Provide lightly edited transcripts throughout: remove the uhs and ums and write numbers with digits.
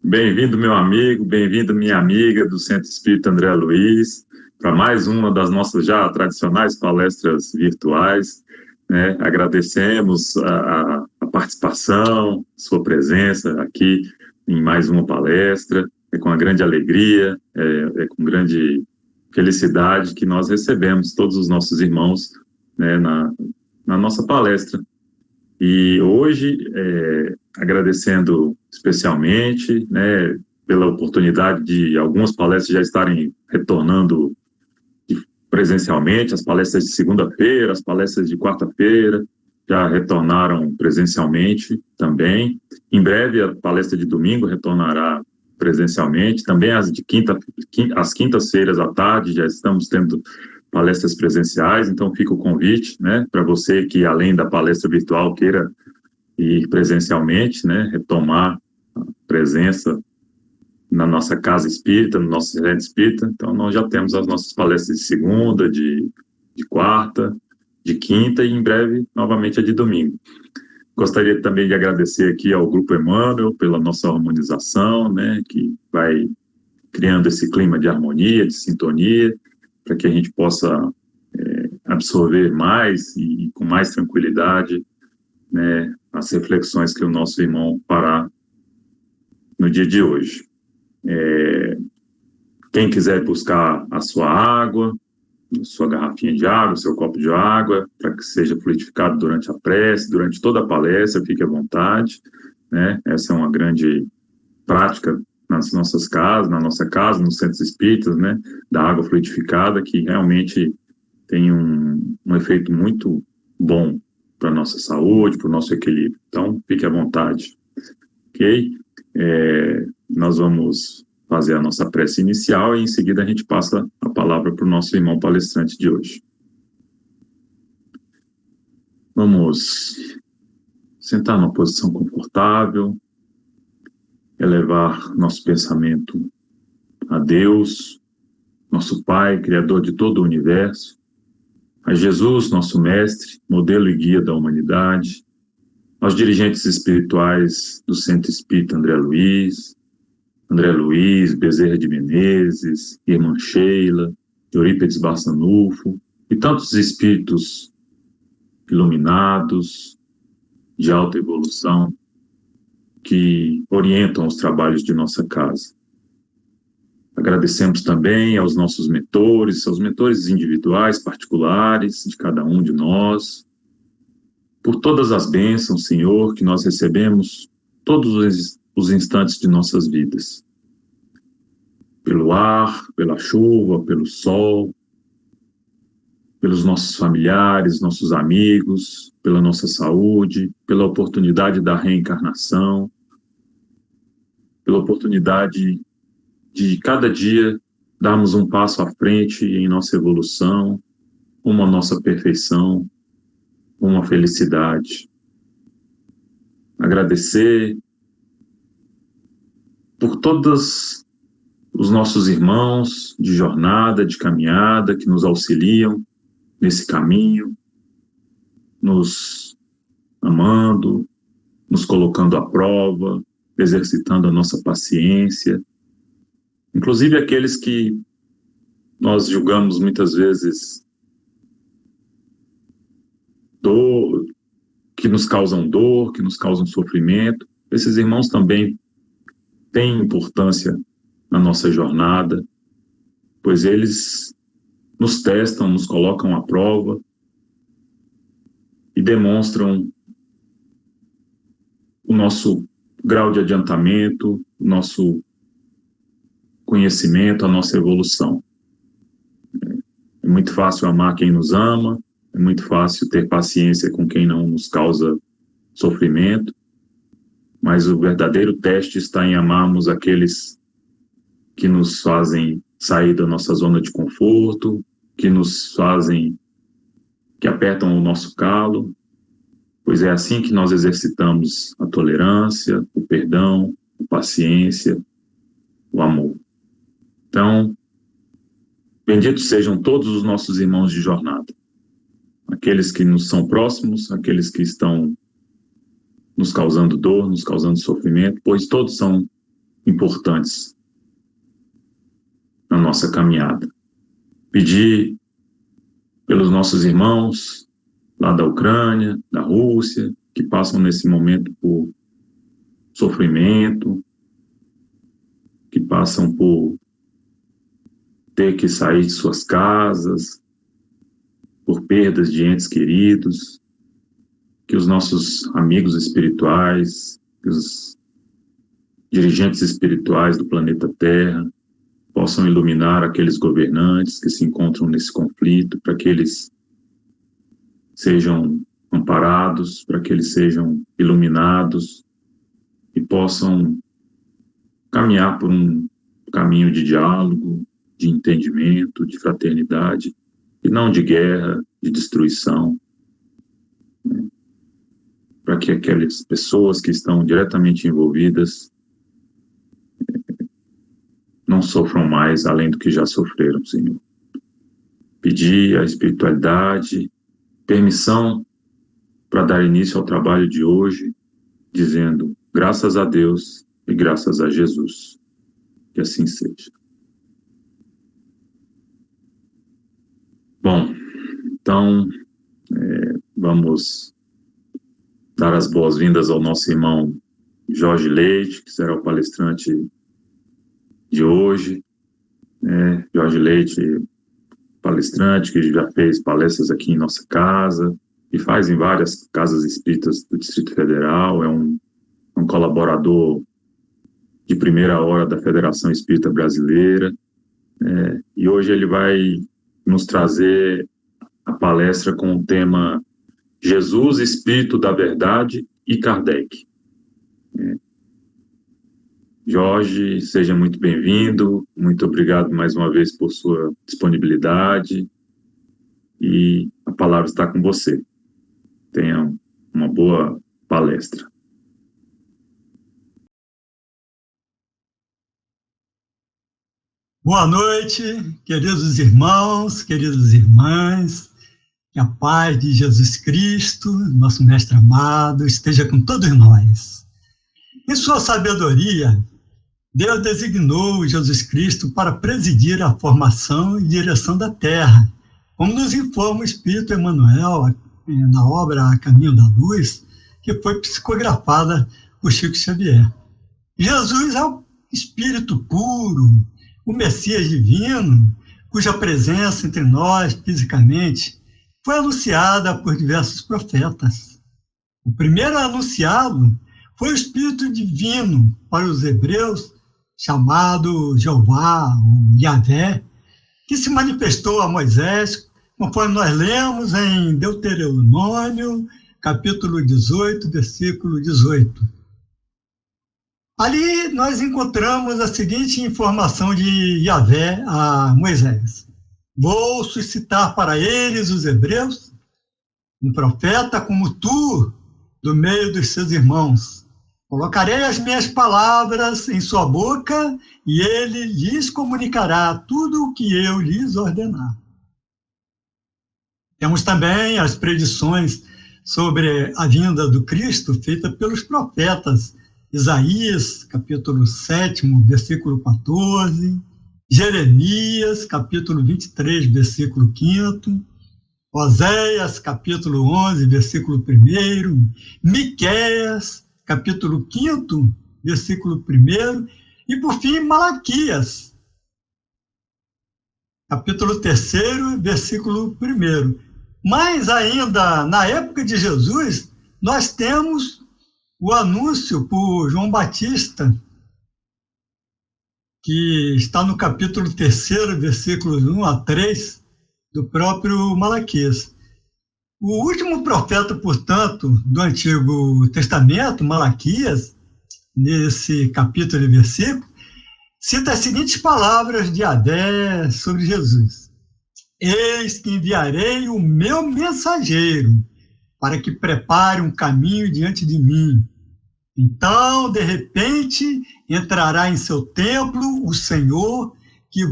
Bem-vindo, meu amigo, bem-vindo, minha amiga do Centro Espírita André Luiz, para mais uma das nossas já tradicionais palestras virtuais, né? Agradecemos a participação, sua presença aqui em mais uma palestra, é com uma grande alegria, é com grande felicidade que nós recebemos todos os nossos irmãos, né, na nossa palestra. E hoje, agradecendo especialmente, né, pela oportunidade de algumas palestras já estarem retornando presencialmente, as palestras de segunda-feira, as palestras de quarta-feira já retornaram presencialmente também. Em breve, a palestra de domingo retornará presencialmente, também as quintas-feiras à tarde já estamos tendo palestras presenciais, então fica o convite, né, para você que, além da palestra virtual, queira ir presencialmente, né, retomar a presença na nossa casa espírita, no nosso centro espírita. Então, nós já temos as nossas palestras de segunda, de quarta, de quinta e, em breve, novamente a de domingo. Gostaria também de agradecer aqui ao Grupo Emmanuel pela nossa harmonização, né, que vai criando esse clima de harmonia, de sintonia, para que a gente possa absorver mais e com mais tranquilidade, né, as reflexões que o nosso irmão fará no dia de hoje. Quem quiser buscar a sua água, sua garrafinha de água, seu copo de água, para que seja fluidificado durante a prece, durante toda a palestra, fique à vontade, né? Essa é uma grande prática nas nossas casas, na nossa casa, nos centros espíritas, né, da água fluidificada, que realmente tem um efeito muito bom para a nossa saúde, para o nosso equilíbrio. Então, fique à vontade, ok? Nós vamos fazer a nossa prece inicial e, em seguida, a gente passa a palavra para o nosso irmão palestrante de hoje. Vamos sentar numa posição confortável, elevar nosso pensamento a Deus, nosso Pai, Criador de todo o universo, a Jesus, nosso Mestre, modelo e guia da humanidade, aos dirigentes espirituais do Centro Espírita André Luiz, Bezerra de Menezes, Irmã Sheila, Eurípides Barçanufo, e tantos espíritos iluminados, de alta evolução, que orientam os trabalhos de nossa casa. Agradecemos também aos nossos mentores, aos mentores individuais, particulares, de cada um de nós, por todas as bênçãos, Senhor, que nós recebemos todos os instantes de nossas vidas. Pelo ar, pela chuva, pelo sol, pelos nossos familiares, nossos amigos, pela nossa saúde, pela oportunidade da reencarnação, pela oportunidade de cada dia darmos um passo à frente em nossa evolução, uma nossa perfeição, uma felicidade. Agradecer por todos os nossos irmãos de jornada, de caminhada, que nos auxiliam nesse caminho, nos amando, nos colocando à prova, exercitando a nossa paciência, inclusive aqueles que nós julgamos muitas vezes dor, que nos causam dor, que nos causam sofrimento. Esses irmãos também têm importância na nossa jornada, pois eles nos testam, nos colocam à prova e demonstram o nosso grau de adiantamento, o nosso conhecimento, a nossa evolução. É muito fácil amar quem nos ama, é muito fácil ter paciência com quem não nos causa sofrimento, mas o verdadeiro teste está em amarmos aqueles que nos fazem sair da nossa zona de conforto, que apertam o nosso calo, pois é assim que nós exercitamos a tolerância, o perdão, a paciência, o amor. Então, benditos sejam todos os nossos irmãos de jornada, aqueles que nos são próximos, aqueles que estão nos causando dor, nos causando sofrimento, pois todos são importantes na nossa caminhada. Pedir pelos nossos irmãos lá da Ucrânia, da Rússia, que passam nesse momento por sofrimento, que passam por ter que sair de suas casas, por perdas de entes queridos, que os nossos amigos espirituais, que os dirigentes espirituais do planeta Terra possam iluminar aqueles governantes que se encontram nesse conflito, para que eles sejam amparados, para que eles sejam iluminados e possam caminhar por um caminho de diálogo, de entendimento, de fraternidade, e não de guerra, de destruição, né? Para que aquelas pessoas que estão diretamente envolvidas não sofram mais além do que já sofreram, Senhor. Pedir à espiritualidade permissão para dar início ao trabalho de hoje, dizendo graças a Deus e graças a Jesus. Que assim seja. Bom, então, vamos dar as boas-vindas ao nosso irmão Jorge Leite, que será o palestrante de hoje. Jorge Leite, palestrante, que já fez palestras aqui em nossa casa, e faz em várias casas espíritas do Distrito Federal, é um colaborador de primeira hora da Federação Espírita Brasileira, e hoje ele vai nos trazer a palestra com o tema Jesus, Espírito da Verdade e Kardec. Jorge, seja muito bem-vindo, muito obrigado mais uma vez por sua disponibilidade, e a palavra está com você. Tenha uma boa palestra. Boa noite, queridos irmãos, queridas irmãs, que a paz de Jesus Cristo, nosso Mestre amado, esteja com todos nós. Em sua sabedoria, Deus designou Jesus Cristo para presidir a formação e direção da Terra, como nos informa o Espírito Emmanuel na obra A Caminho da Luz, que foi psicografada por Chico Xavier. Jesus é o Espírito puro, o Messias divino, cuja presença entre nós, fisicamente, foi anunciada por diversos profetas. O primeiro a anunciá-lo foi o Espírito divino para os hebreus, chamado Jeová, ou Yahvé, que se manifestou a Moisés, conforme nós lemos em Deuteronômio, capítulo 18, versículo 18. Ali nós encontramos a seguinte informação de Yahvé a Moisés: vou suscitar para eles, os hebreus, um profeta como tu, do meio dos seus irmãos. Colocarei as minhas palavras em sua boca e ele lhes comunicará tudo o que eu lhes ordenar. Temos também as predições sobre a vinda do Cristo feitas pelos profetas Isaías, capítulo 7, versículo 14, Jeremias, capítulo 23, versículo 5, Oséias, capítulo 11, versículo 1, Miqueias, capítulo 5, versículo 1, e, por fim, Malaquias, capítulo 3, versículo 1. Mas ainda na época de Jesus, nós temos o anúncio por João Batista, que está no capítulo 3, versículos 1 a 3, do próprio Malaquias. O último profeta, portanto, do Antigo Testamento, Malaquias, nesse capítulo e versículo, cita as seguintes palavras de Yahvé sobre Jesus: eis que enviarei o meu mensageiro, para que prepare um caminho diante de mim. Então, de repente, entrará em seu templo o Senhor que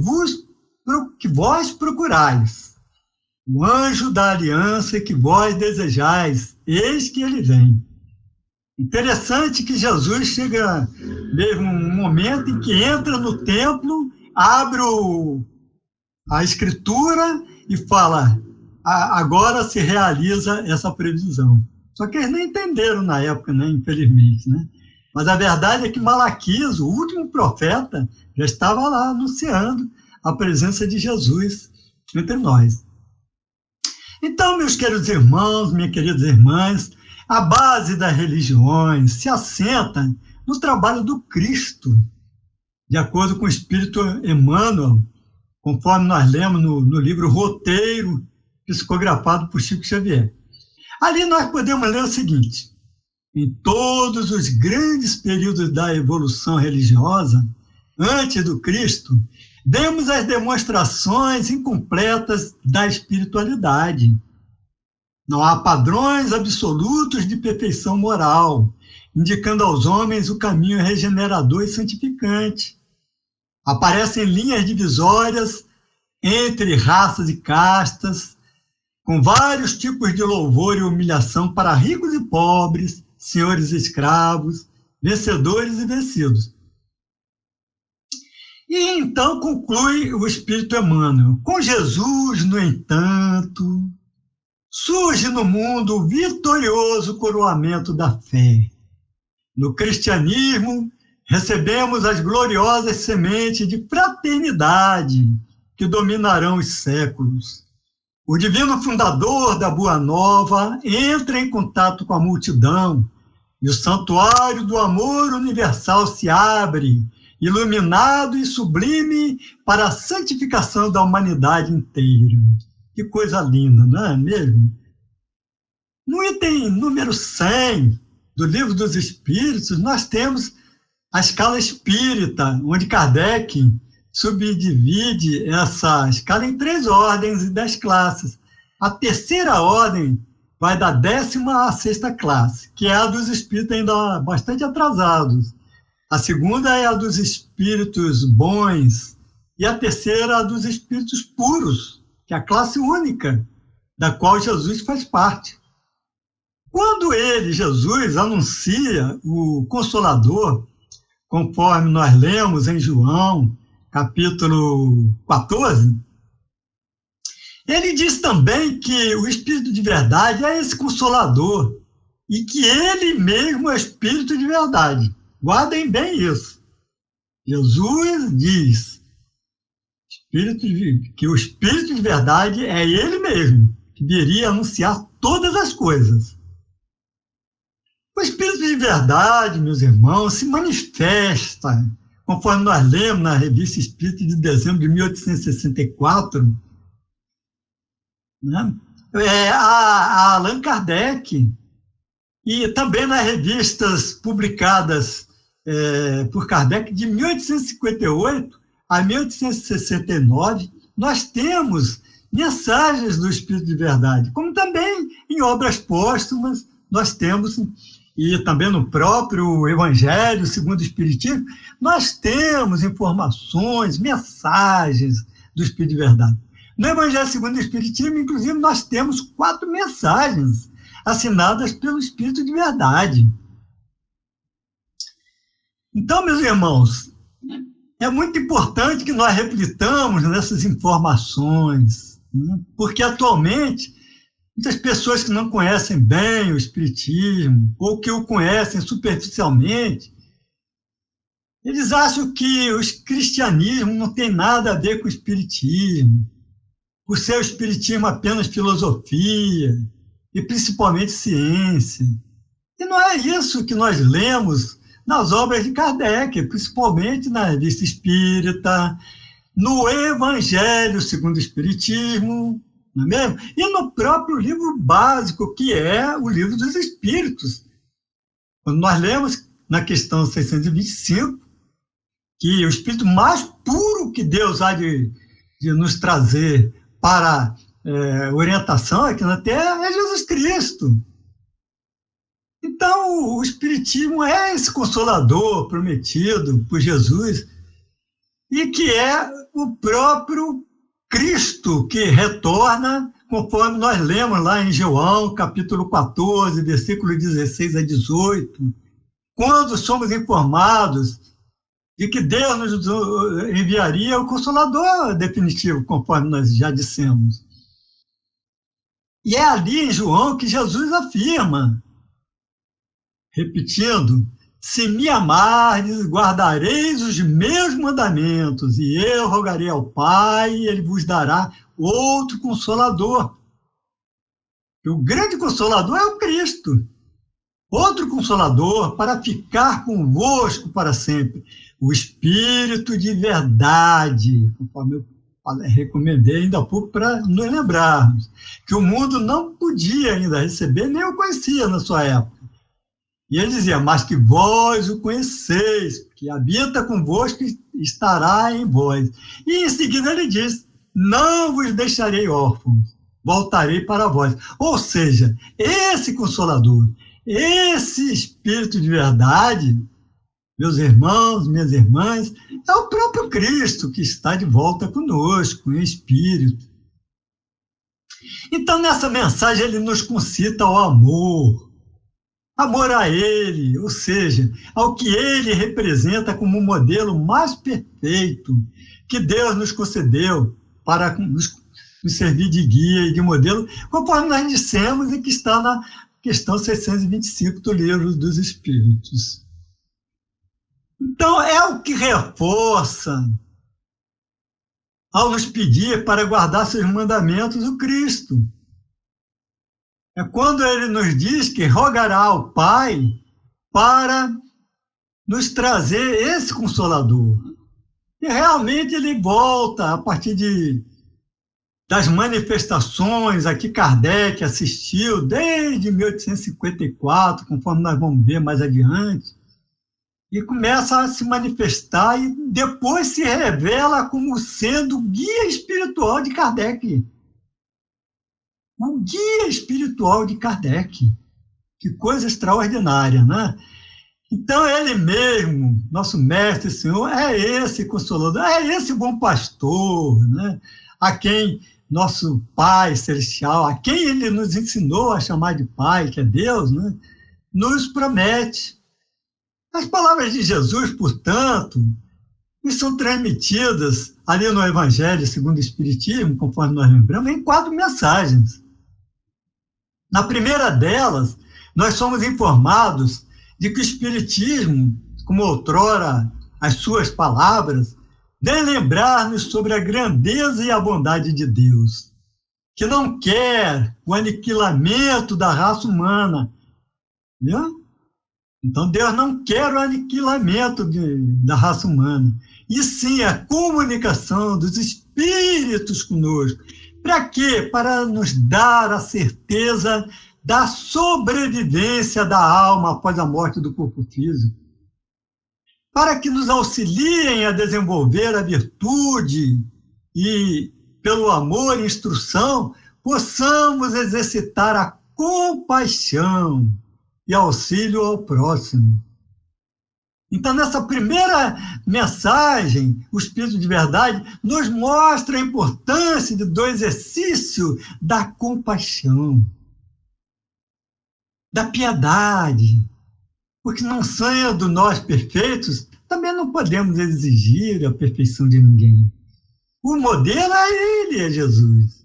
vós procurais, o anjo da aliança que vós desejais, eis que ele vem. Interessante que Jesus chega mesmo um momento em que entra no templo, abre a escritura e fala: agora se realiza essa previsão. Só que eles não entenderam na época, né, infelizmente, né? Mas a verdade é que Malaquias, o último profeta, já estava lá anunciando a presença de Jesus entre nós. Então, meus queridos irmãos, minhas queridas irmãs, a base das religiões se assenta no trabalho do Cristo, de acordo com o Espírito Emmanuel, conforme nós lemos no livro Roteiro, psicografado por Chico Xavier. Ali nós podemos ler o seguinte: em todos os grandes períodos da evolução religiosa, antes do Cristo, vemos as demonstrações incompletas da espiritualidade. Não há padrões absolutos de perfeição moral, indicando aos homens o caminho regenerador e santificante. Aparecem linhas divisórias entre raças e castas, com vários tipos de louvor e humilhação para ricos e pobres, senhores e escravos, vencedores e vencidos. E então conclui o Espírito Emmanuel: com Jesus, no entanto, surge no mundo o vitorioso coroamento da fé. No cristianismo, recebemos as gloriosas sementes de fraternidade que dominarão os séculos. O divino fundador da Boa Nova entra em contato com a multidão e o santuário do amor universal se abre, iluminado e sublime para a santificação da humanidade inteira. Que coisa linda, não é mesmo? No item número 100 do Livro dos Espíritos, nós temos a escala espírita, onde Kardec subdivide essa escala em 3 ordens e 10 classes. A terceira ordem vai da 10ª à 6ª classe, que é a dos espíritos ainda bastante atrasados. A segunda é a dos espíritos bons, e a terceira a dos espíritos puros, que é a classe única, da qual Jesus faz parte. Quando ele, Jesus, anuncia o Consolador, conforme nós lemos em João, capítulo 14, ele diz também que o Espírito de verdade é esse Consolador e que ele mesmo é o Espírito de verdade. Guardem bem isso. Jesus diz que o Espírito de verdade é ele mesmo, que viria anunciar todas as coisas. O Espírito de verdade, meus irmãos, se manifesta, conforme nós lemos na Revista Espírita de dezembro de 1864, né? A Allan Kardec, e também nas revistas publicadas por Kardec de 1858 a 1869, nós temos mensagens do Espírito de verdade, como também em obras póstumas nós temos, e também no próprio Evangelho segundo o Espiritismo, nós temos informações, mensagens do Espírito de verdade. No Evangelho segundo o Espiritismo, inclusive, nós temos 4 mensagens assinadas pelo Espírito de verdade. Então, meus irmãos, é muito importante que nós reflitamos nessas informações, né? Porque atualmente muitas pessoas que não conhecem bem o Espiritismo, ou que o conhecem superficialmente, eles acham que o cristianismo não tem nada a ver com o Espiritismo, por ser o Espiritismo apenas filosofia, e principalmente ciência. E não é isso que nós lemos nas obras de Kardec, principalmente na Revista Espírita, no Evangelho segundo o Espiritismo, não é mesmo? E no próprio livro básico, que é o Livro dos Espíritos. Quando nós lemos na questão 625, que o espírito mais puro que Deus há de nos trazer para orientação aqui na Terra é Jesus Cristo. Então, o Espiritismo é esse Consolador prometido por Jesus, e que é o próprio Cristo que retorna, conforme nós lemos lá em João, capítulo 14, versículo 16 a 18, quando somos informados de que Deus nos enviaria o Consolador definitivo, conforme nós já dissemos. E é ali em João que Jesus afirma, repetindo: se me amardes, guardareis os meus mandamentos, e eu rogarei ao Pai, e ele vos dará outro Consolador. E o grande Consolador é o Cristo. Outro Consolador para ficar convosco para sempre. O Espírito de verdade, conforme eu recomendei ainda há pouco para nos lembrarmos, que o mundo não podia ainda receber, nem o conhecia na sua época. E ele dizia: mas que vós o conheceis, que habita convosco e estará em vós. E em seguida ele diz: não vos deixarei órfãos, voltarei para vós. Ou seja, esse Consolador, esse Espírito de verdade, meus irmãos, minhas irmãs, é o próprio Cristo que está de volta conosco, em espírito. Então, nessa mensagem, ele nos concita ao amor a ele, ou seja, ao que ele representa como o modelo mais perfeito que Deus nos concedeu para nos servir de guia e de modelo, conforme nós dissemos e que está na questão 625 do Livro dos Espíritos. Então, é o que reforça, ao nos pedir para guardar seus mandamentos, o Cristo. É quando ele nos diz que rogará ao Pai para nos trazer esse Consolador. E realmente ele volta a partir das manifestações a que Kardec assistiu desde 1854, conforme nós vamos ver mais adiante, e começa a se manifestar e depois se revela como sendo o guia espiritual de Kardec. um guia espiritual de Kardec. Que coisa extraordinária, né? Então, ele mesmo, nosso mestre Senhor, é esse consolador, é esse bom pastor, né? A quem nosso Pai Celestial, a quem ele nos ensinou a chamar de Pai, que é Deus, né? Nos promete. As palavras de Jesus, portanto, nos são transmitidas ali no Evangelho segundo o Espiritismo, conforme nós lembramos, em 4 mensagens. Na primeira delas, nós somos informados de que o Espiritismo, como outrora as suas palavras, vem lembrar-nos sobre a grandeza e a bondade de Deus, que não quer o aniquilamento da raça humana. Viu? Então, Deus não quer o aniquilamento da raça humana, e sim a comunicação dos espíritos conosco. Para quê? Para nos dar a certeza da sobrevivência da alma após a morte do corpo físico, para que nos auxiliem a desenvolver a virtude e, pelo amor e instrução, possamos exercitar a compaixão e auxílio ao próximo. Então, nessa primeira mensagem, o Espírito de Verdade nos mostra a importância do exercício da compaixão, da piedade, porque não sendo nós perfeitos, também não podemos exigir a perfeição de ninguém. O modelo é ele, é Jesus.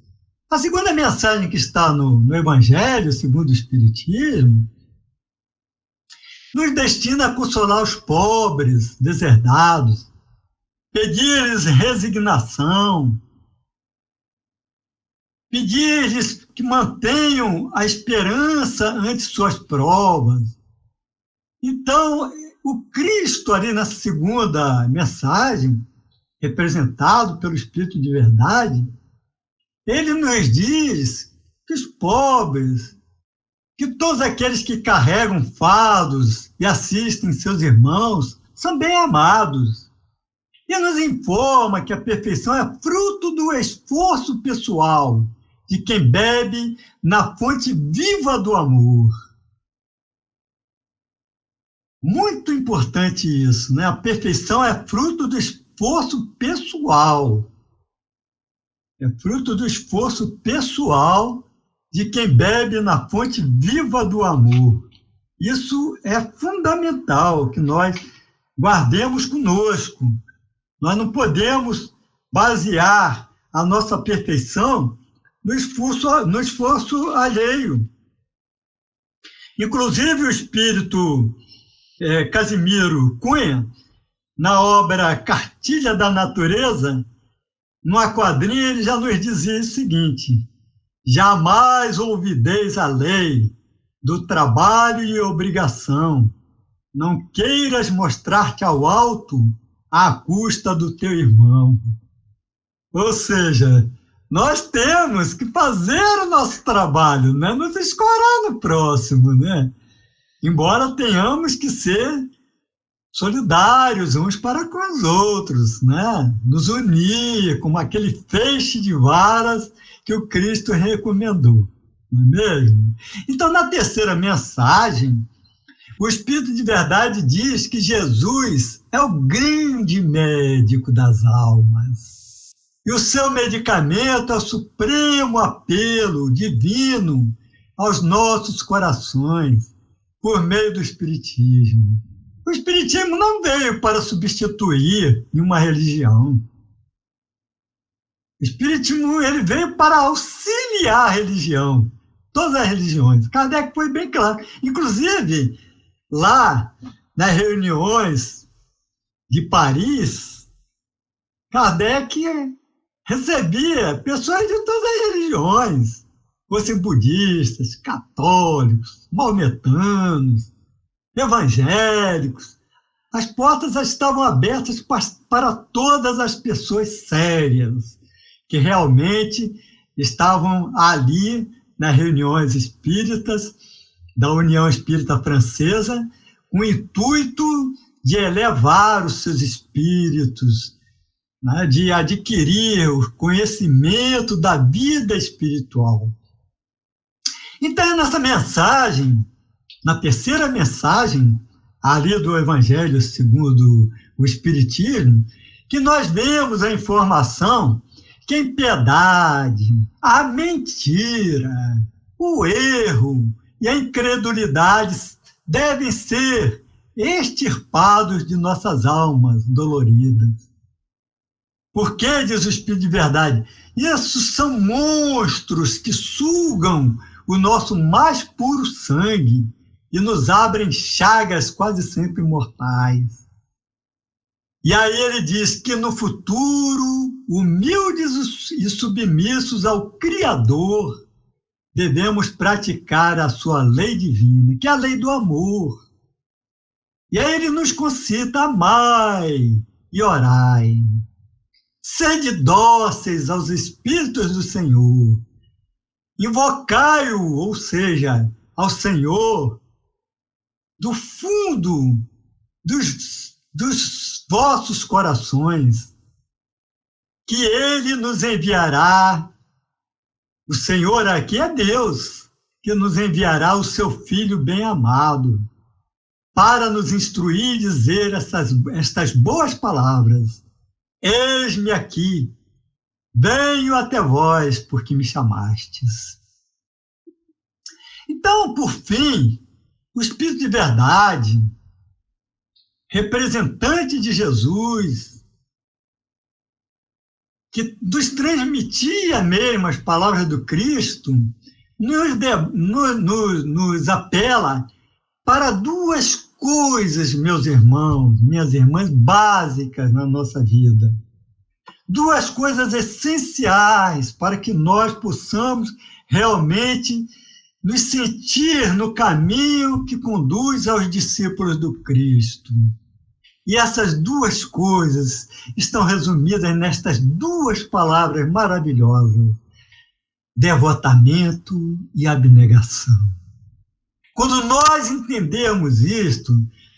A segunda mensagem que está no Evangelho, segundo o Espiritismo, nos destina a consolar os pobres, deserdados, pedir-lhes resignação, pedir-lhes que mantenham a esperança ante suas provas. Então, o Cristo, ali nessa segunda mensagem, representado pelo Espírito de Verdade, ele nos diz que os pobres, que todos aqueles que carregam fardos e assistem seus irmãos são bem amados. E nos informa que a perfeição é fruto do esforço pessoal de quem bebe na fonte viva do amor. Muito importante isso, né? A perfeição é fruto do esforço pessoal. É fruto do esforço pessoal de quem bebe na fonte viva do amor. Isso é fundamental que nós guardemos conosco. Nós não podemos basear a nossa perfeição no esforço alheio. Inclusive, o espírito Casimiro Cunha, na obra Cartilha da Natureza, numa quadrinha, ele já nos dizia o seguinte: jamais olvideis a lei do trabalho e obrigação. Não queiras mostrar-te ao alto à custa do teu irmão. Ou seja, nós temos que fazer o nosso trabalho, né? Nos escorar no próximo, né? Embora tenhamos que ser solidários uns para com os outros, né? Nos unir como aquele feixe de varas que o Cristo recomendou, não é mesmo? Então, na terceira mensagem, o Espírito de Verdade diz que Jesus é o grande médico das almas. E o seu medicamento é o supremo apelo divino aos nossos corações, por meio do Espiritismo. O Espiritismo não veio para substituir nenhuma religião. O Espiritismo ele veio para auxiliar a religião, todas as religiões. Kardec foi bem claro. Inclusive, lá nas reuniões de Paris, Kardec recebia pessoas de todas as religiões, fossem budistas, católicos, maometanos, evangélicos. As portas estavam abertas para todas as pessoas sérias, que realmente estavam ali nas reuniões espíritas da União Espírita Francesa, com o intuito de elevar os seus espíritos, né, de adquirir o conhecimento da vida espiritual. Então, é nessa mensagem, na terceira mensagem, ali do Evangelho segundo o Espiritismo, que nós vemos a informação que a impiedade, a mentira, o erro e a incredulidade devem ser extirpados de nossas almas doloridas. Porque, diz o Espírito de Verdade, esses são monstros que sugam o nosso mais puro sangue e nos abrem chagas quase sempre mortais. E aí ele diz que no futuro, humildes e submissos ao Criador, devemos praticar a sua lei divina, que é a lei do amor. E aí ele nos concita: amai e orai. Sede dóceis aos Espíritos do Senhor. Invocai-o, ou seja, ao Senhor, do fundo dos vossos corações, que Ele nos enviará. O Senhor aqui é Deus, que nos enviará o seu Filho bem-amado, para nos instruir e dizer estas boas palavras: eis-me aqui, venho até vós, porque me chamastes. Então, por fim, o Espírito de Verdade, representante de Jesus, que nos transmitia mesmo as palavras do Cristo, nos apela para duas coisas, meus irmãos, minhas irmãs, básicas na nossa vida. Duas coisas essenciais para que nós possamos realmente nos sentir no caminho que conduz aos discípulos do Cristo. E essas duas coisas estão resumidas nestas duas palavras maravilhosas: devotamento e abnegação. Quando nós entendemos isto,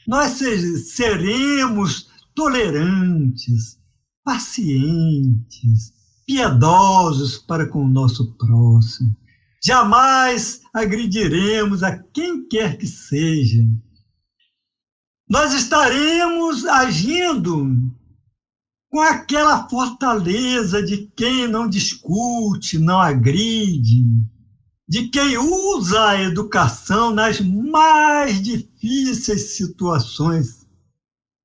nós seremos tolerantes, pacientes, piedosos para com o nosso próximo. Jamais agrediremos a quem quer que seja. Nós estaremos agindo com aquela fortaleza de quem não discute, não agride, de quem usa a educação nas mais difíceis situações.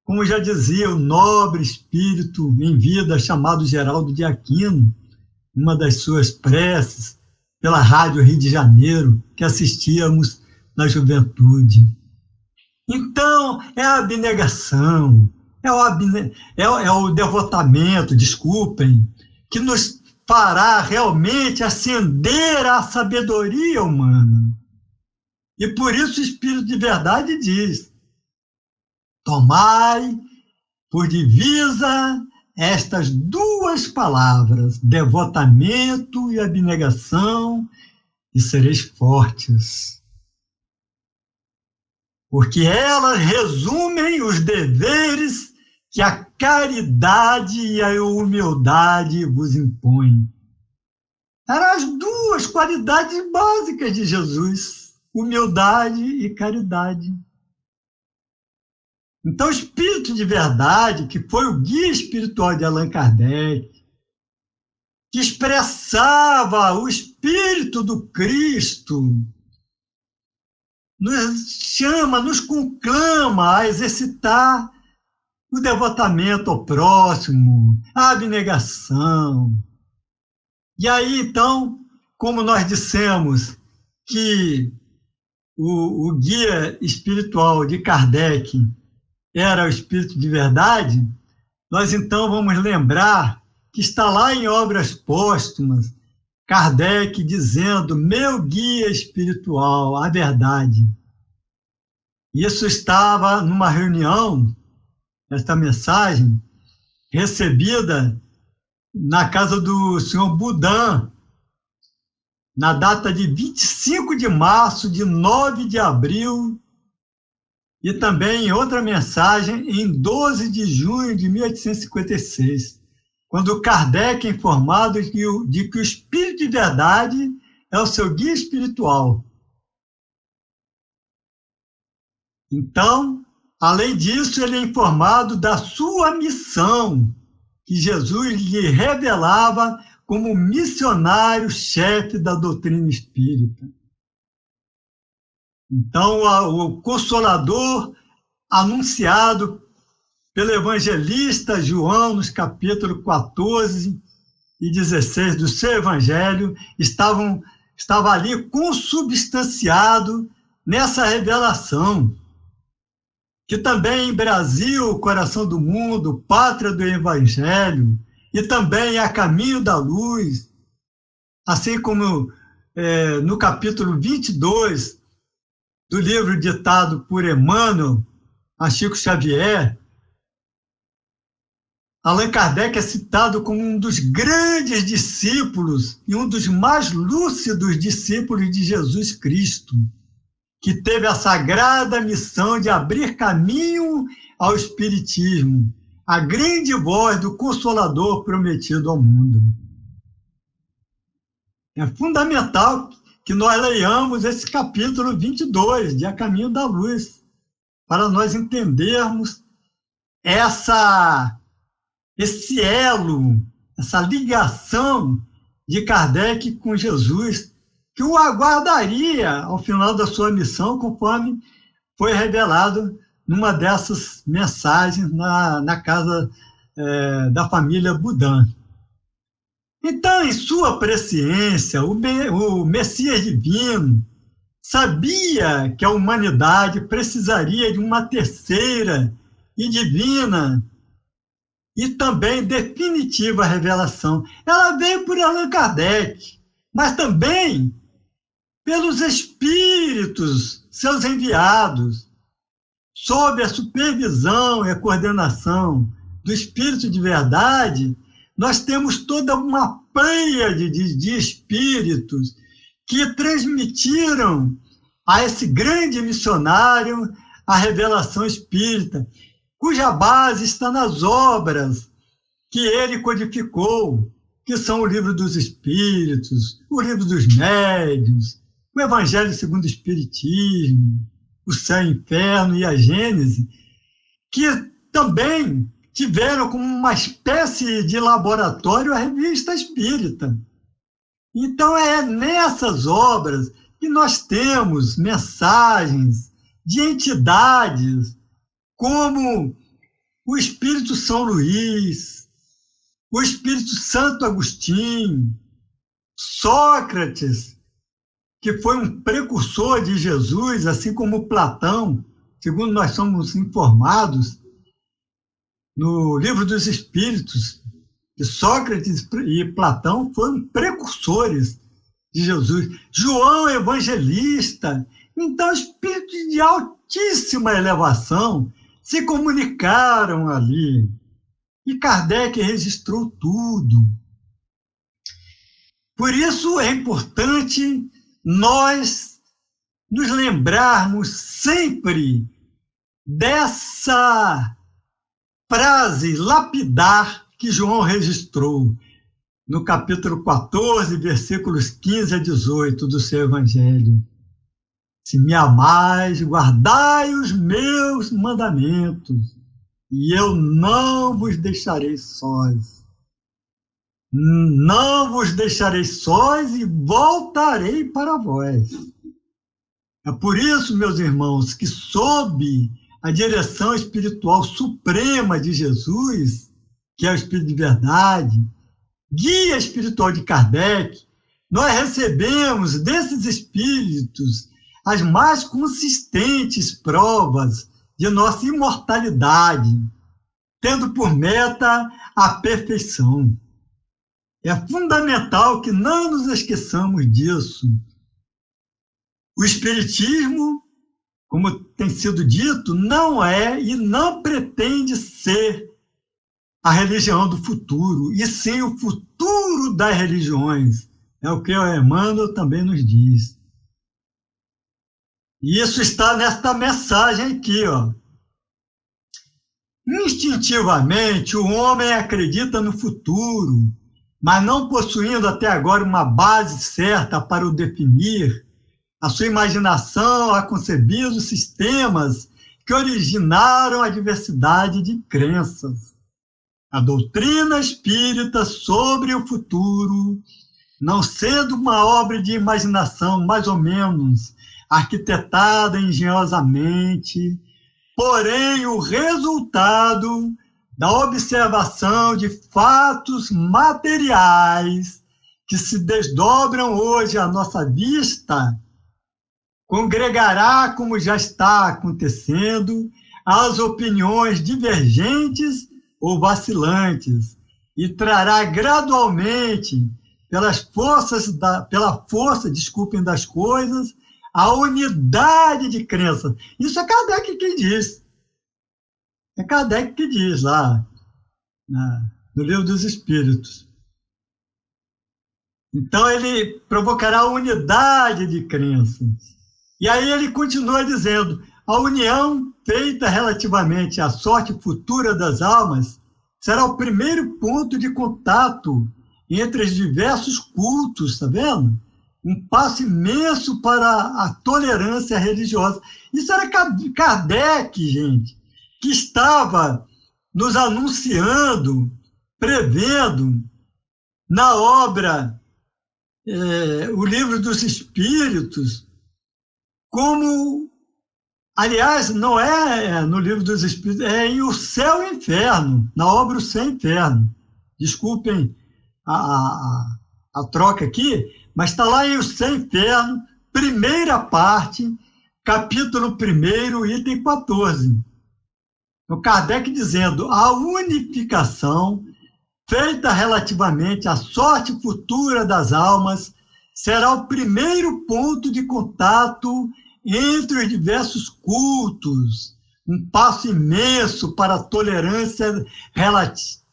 Como já dizia o nobre espírito em vida chamado Geraldo de Aquino, uma das suas preces, pela Rádio Rio de Janeiro, que assistíamos na juventude. Então, é a abnegação, é o devotamento, desculpem, que nos fará realmente ascender à sabedoria humana. E por isso o Espírito de Verdade diz: tomai por divisa estas duas palavras, devotamento e abnegação, e sereis fortes. Porque elas resumem os deveres que a caridade e a humildade vos impõem. Eram as duas qualidades básicas de Jesus: humildade e caridade. Então, o Espírito de Verdade, que foi o guia espiritual de Allan Kardec, que expressava o Espírito do Cristo, nos chama, nos conclama a exercitar o devotamento ao próximo, a abnegação. E aí, então, como nós dissemos que o guia espiritual de Kardec era o Espírito de Verdade, nós então vamos lembrar que está lá em Obras Póstumas, Kardec dizendo: meu guia espiritual, a verdade. Isso estava numa reunião, esta mensagem, recebida na casa do senhor Boudin, na data de 25 de março de 9 de abril, e também em outra mensagem, em 12 de junho de 1856, quando Kardec é informado de que o Espírito de Verdade é o seu guia espiritual. Então, além disso, ele é informado da sua missão, que Jesus lhe revelava como missionário-chefe da doutrina espírita. Então, o Consolador, anunciado pelo evangelista João, nos capítulos 14 e 16 do seu evangelho, estava ali consubstanciado nessa revelação, que também em Brasil, coração do mundo, pátria do evangelho, e também a caminho da luz, assim como no capítulo 22 do livro ditado por Emmanuel a Chico Xavier, Allan Kardec é citado como um dos grandes discípulos e um dos mais lúcidos discípulos de Jesus Cristo, que teve a sagrada missão de abrir caminho ao Espiritismo, a grande voz do Consolador prometido ao mundo. É fundamental que nós leiamos esse capítulo 22, de A Caminho da Luz, para nós entendermos esse elo, essa ligação de Kardec com Jesus, que o aguardaria ao final da sua missão, conforme foi revelado numa dessas mensagens na casa da família Budan. Então, em sua presciência, o Messias divino sabia que a humanidade precisaria de uma terceira e divina e também definitiva revelação. Ela veio por Allan Kardec, mas também pelos espíritos, seus enviados, sob a supervisão e a coordenação do Espírito de Verdade. Nós temos toda uma pleiade de espíritos que transmitiram a esse grande missionário a revelação espírita, cuja base está nas obras que ele codificou, que são o Livro dos Espíritos, o Livro dos Médiuns, o Evangelho segundo o Espiritismo, o Céu e o Inferno e a Gênese, que também tiveram como uma espécie de laboratório a Revista Espírita. Então, é nessas obras que nós temos mensagens de entidades como o Espírito São Luís, o Espírito Santo Agostinho, Sócrates, que foi um precursor de Jesus, assim como Platão, segundo nós somos informados, no Livro dos Espíritos, que Sócrates e Platão foram precursores de Jesus. João Evangelista. Então, espíritos de altíssima elevação se comunicaram ali. E Kardec registrou tudo. Por isso é importante nós nos lembrarmos sempre dessa frase lapidar que João registrou no capítulo 14, versículos 15 a 18 do seu Evangelho. Se me amais, guardai os meus mandamentos, e eu não vos deixarei sós. Não vos deixarei sós e voltarei para vós. É por isso, meus irmãos, que sob a direção espiritual suprema de Jesus, que é o Espírito de Verdade, guia espiritual de Kardec, nós recebemos desses espíritos as mais consistentes provas de nossa imortalidade, tendo por meta a perfeição. É fundamental que não nos esqueçamos disso. O Espiritismo, como tem sido dito, não é e não pretende ser a religião do futuro, e sim o futuro das religiões. É o que o Emmanuel também nos diz. E isso está nesta mensagem aqui, ó. Instintivamente, o homem acredita no futuro, mas não possuindo até agora uma base certa para o definir, a sua imaginação ha concebido sistemas que originaram a diversidade de crenças. A doutrina espírita sobre o futuro, não sendo uma obra de imaginação mais ou menos arquitetada engenhosamente, porém o resultado da observação de fatos materiais que se desdobram hoje à nossa vista, congregará, como já está acontecendo, as opiniões divergentes ou vacilantes e trará gradualmente, pela força das coisas, a unidade de crença. Isso é Kardec que diz. É Kardec que diz lá, no Livro dos Espíritos. Então, ele provocará a unidade de crenças. E aí ele continua dizendo, a união feita relativamente à sorte futura das almas será o primeiro ponto de contato entre os diversos cultos, está vendo? Um passo imenso para a tolerância religiosa. Isso era Kardec, gente, que estava nos anunciando, prevendo, na obra O Livro dos Espíritos, como, aliás, não é no Livro dos Espíritos, é em O Céu e o Inferno, na obra O Céu e o Inferno. Desculpem a troca aqui, mas está lá em O Céu e o Inferno, primeira parte, capítulo 1, item 14. O Kardec dizendo, a unificação feita relativamente à sorte futura das almas será o primeiro ponto de contato entre os diversos cultos, um passo imenso para a tolerância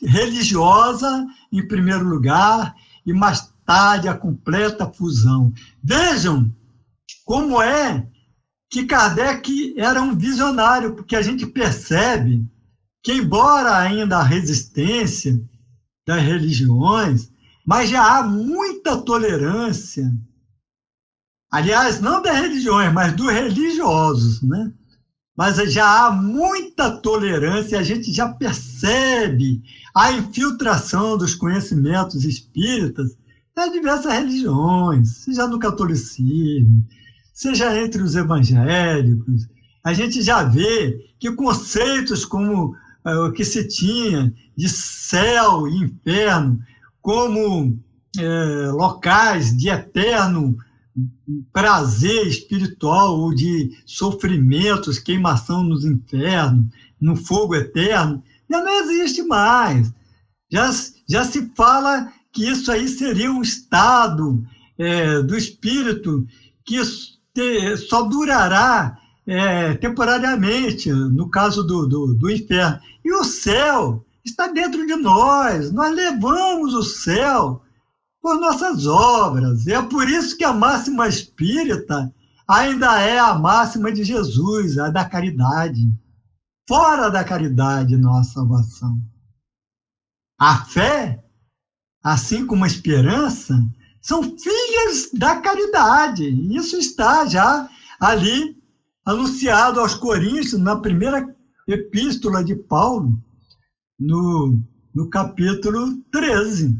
religiosa, em primeiro lugar, e mais tarde a completa fusão. Vejam como é que Kardec era um visionário, porque a gente percebe que, embora ainda a resistência das religiões, mas já há muita tolerância, aliás, não das religiões, mas dos religiosos, né? Mas já há muita tolerância, a gente já percebe a infiltração dos conhecimentos espíritas das diversas religiões, seja no catolicismo, seja entre os evangélicos. A gente já vê que conceitos como o que se tinha de céu e inferno, como locais de eterno prazer espiritual ou de sofrimentos, queimação nos infernos, no fogo eterno, já não existe mais. Já se fala que isso aí seria um estado do espírito que só durará temporariamente, no caso do inferno. E o céu está dentro de nós levamos o céu por nossas obras. E é por isso que a máxima espírita ainda é a máxima de Jesus, a da caridade. Fora da caridade, nossa salvação. A fé, assim como a esperança, são filhas da caridade. Isso está já ali anunciado aos Coríntios, na primeira epístola de Paulo, no capítulo 13,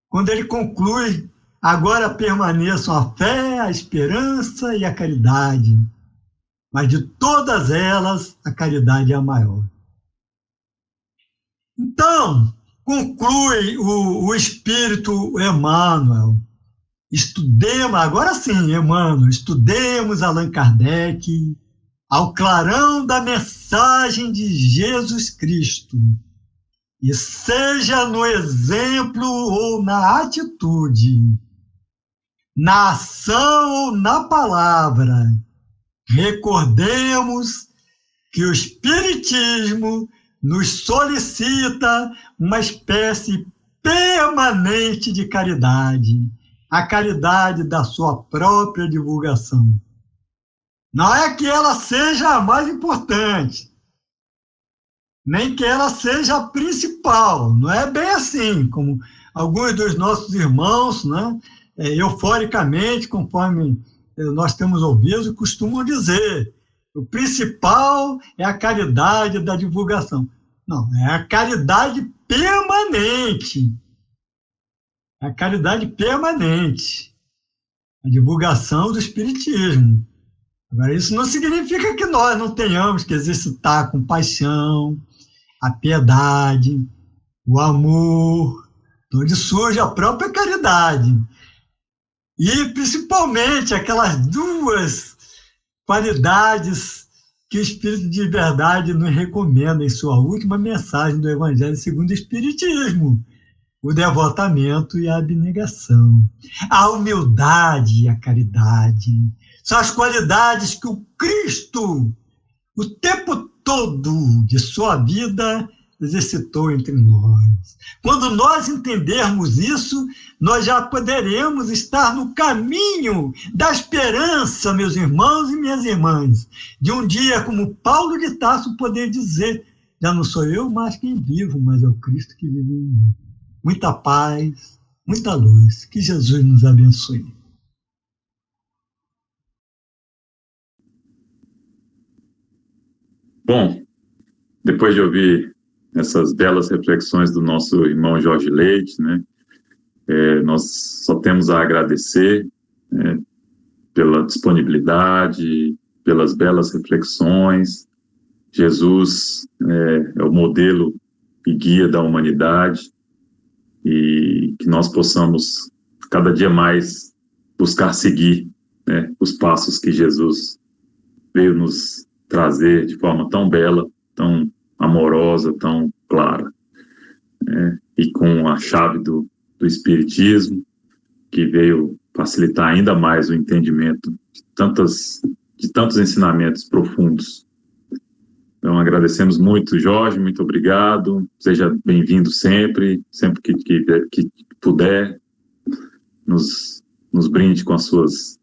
quando ele conclui, agora permaneçam a fé, a esperança e a caridade, mas de todas elas, a caridade é a maior. Então, conclui o Espírito Emmanuel, estudemos, agora sim, Emmanuel, estudemos Allan Kardec ao clarão da mensagem de Jesus Cristo, e seja no exemplo ou na atitude, na ação ou na palavra, recordemos que o Espiritismo nos solicita uma espécie permanente de caridade, a caridade da sua própria divulgação. Não é que ela seja a mais importante, nem que ela seja a principal, não é bem assim, como alguns dos nossos irmãos, né, euforicamente, conforme nós temos ouvido, costumam dizer O principal é a caridade da divulgação. Não, é a caridade permanente. É a caridade permanente. A divulgação do Espiritismo. Agora, isso não significa que nós não tenhamos que exercitar a compaixão, a piedade, o amor, onde surge a própria caridade. E, principalmente, aquelas duas qualidades que o Espírito de Verdade nos recomenda em sua última mensagem do Evangelho segundo o Espiritismo: o devotamento e a abnegação, a humildade e a caridade. São as qualidades que o Cristo, o tempo todo de sua vida, exercitou entre nós. Quando nós entendermos isso, nós já poderemos estar no caminho da esperança, meus irmãos e minhas irmãs, de um dia, como Paulo de Tarso, poder dizer: já não sou eu mais quem vivo, mas é o Cristo que vive em mim. Muita paz, muita luz. Que Jesus nos abençoe. Bom, depois de ouvir essas belas reflexões do nosso irmão Jorge Leite, né, nós só temos a agradecer, pela disponibilidade, pelas belas reflexões. Jesus é o modelo e guia da humanidade, e que nós possamos cada dia mais buscar seguir, né, os passos que Jesus veio nos trazer de forma tão bela, tão amorosa, tão clara, né? E com a chave do Espiritismo, que veio facilitar ainda mais o entendimento de tantos ensinamentos profundos. Então, agradecemos muito, Jorge, muito obrigado, seja bem-vindo sempre que puder, nos brinde com as suas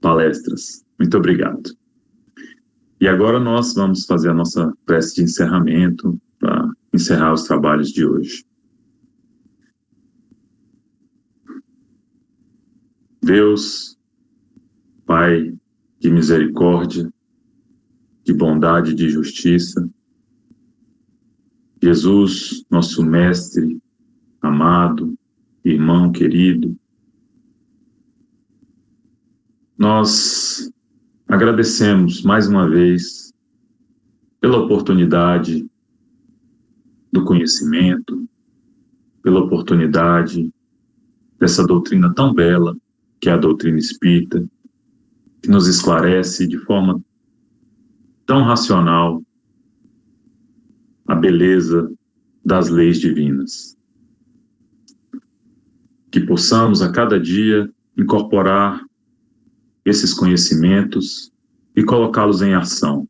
palestras. Muito obrigado. E agora nós vamos fazer a nossa prece de encerramento para encerrar os trabalhos de hoje. Deus, Pai de misericórdia, de bondade e de justiça, Jesus, nosso mestre, amado, irmão querido, nós agradecemos mais uma vez pela oportunidade do conhecimento, pela oportunidade dessa doutrina tão bela, que é a doutrina espírita, que nos esclarece de forma tão racional a beleza das leis divinas. Que possamos a cada dia incorporar esses conhecimentos e colocá-los em ação,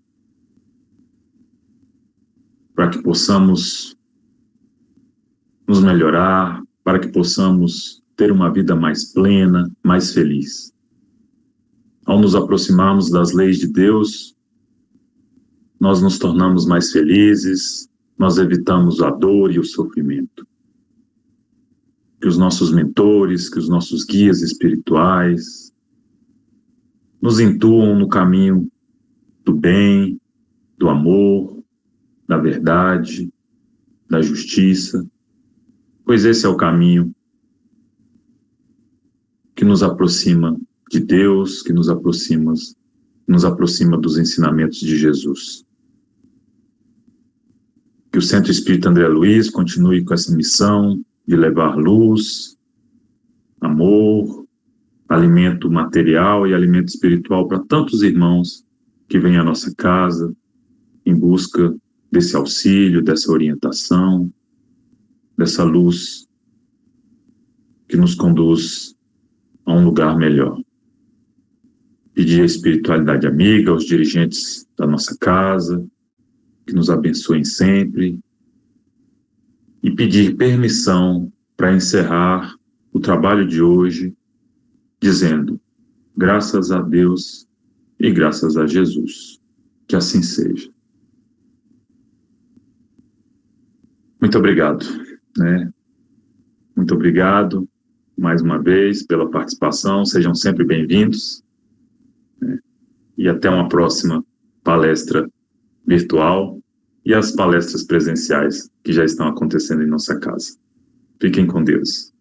para que possamos nos melhorar, para que possamos ter uma vida mais plena, mais feliz. Ao nos aproximarmos das leis de Deus, nós nos tornamos mais felizes, nós evitamos a dor e o sofrimento. Que os nossos mentores, que os nossos guias espirituais nos intuam no caminho do bem, do amor, da verdade, da justiça, pois esse é o caminho que nos aproxima de Deus, que nos aproxima dos ensinamentos de Jesus. Que o Centro Espírita André Luiz continue com essa missão de levar luz, amor, alimento material e alimento espiritual para tantos irmãos que vêm à nossa casa em busca desse auxílio, dessa orientação, dessa luz que nos conduz a um lugar melhor. Pedir a espiritualidade amiga aos dirigentes da nossa casa, que nos abençoem sempre, e pedir permissão para encerrar o trabalho de hoje, dizendo: graças a Deus e graças a Jesus. Que assim seja. Muito obrigado, né? Muito obrigado mais uma vez pela participação, sejam sempre bem-vindos, né? E até uma próxima palestra virtual e as palestras presenciais que já estão acontecendo em nossa casa. Fiquem com Deus.